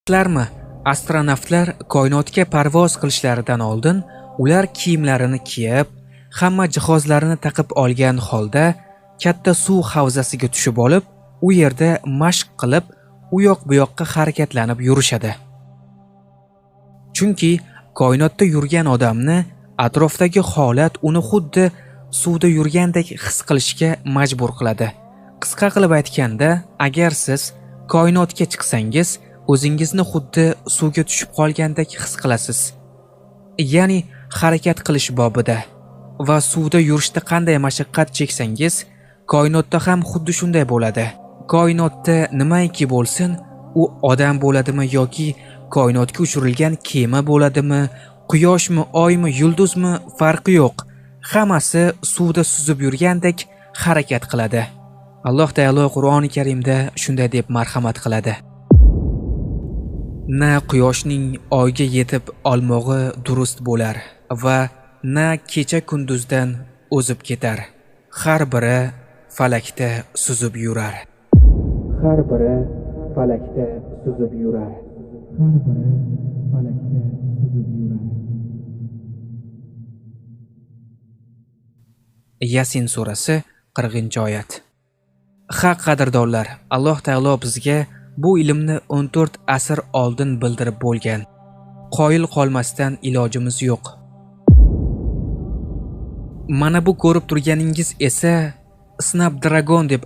Bilasizlarmi, astronavtlar koinotga parvoz qilishlaridan oldin ular kiyimlarini kiyib, hamma jihozlarini taqib olgan holda katta suv havzasiga tushib olib, u yerda mashq qilib, u yoq bu yoqqa harakatlanib yurishadi. Chunki koinotda yurgan odamni atrofdagi holat uni xuddi suvda yurgandek his qilishga majbur qiladi. Qisqa qilib aytganda, agar siz koinotga chiqsangiz, o'zingizni xuddi suvga tushib qolgandek his qilasiz. Ya'ni harakat qilish bobida va suvda yurishda qanday mashaqqat cheksangiz, koinotda ham xuddi shunday bo'ladi. Koinotda nimaiki bo'lsin, u odam bo'ladimi yoki koinotga uchirilgan kema bo'ladimi, quyoshmi, oymi, yulduzmi, farqi yo'q. Hammasi suvda suzib yurgandek harakat qiladi. Alloh taolo Qur'oni Karimda shunday deb marhamat qiladi. Na quyoshning oyga yetib olmog'i durust bo'lar va na kecha kunduzdan o'zib ketar. Har biri falakda suzib yurar. Har biri falakda suzib yurar. Har biri falakda suzib yurar. Yasin surasi 40-oyat. Ha qadrdonlar, Alloh taolo bizga bu ilmni 14 asr oldin bildirib bo'lgan. Qoyil qolmasdan ilojimiz yo'q. Mana bu ko'rib turganingiz esa Snapdragon deb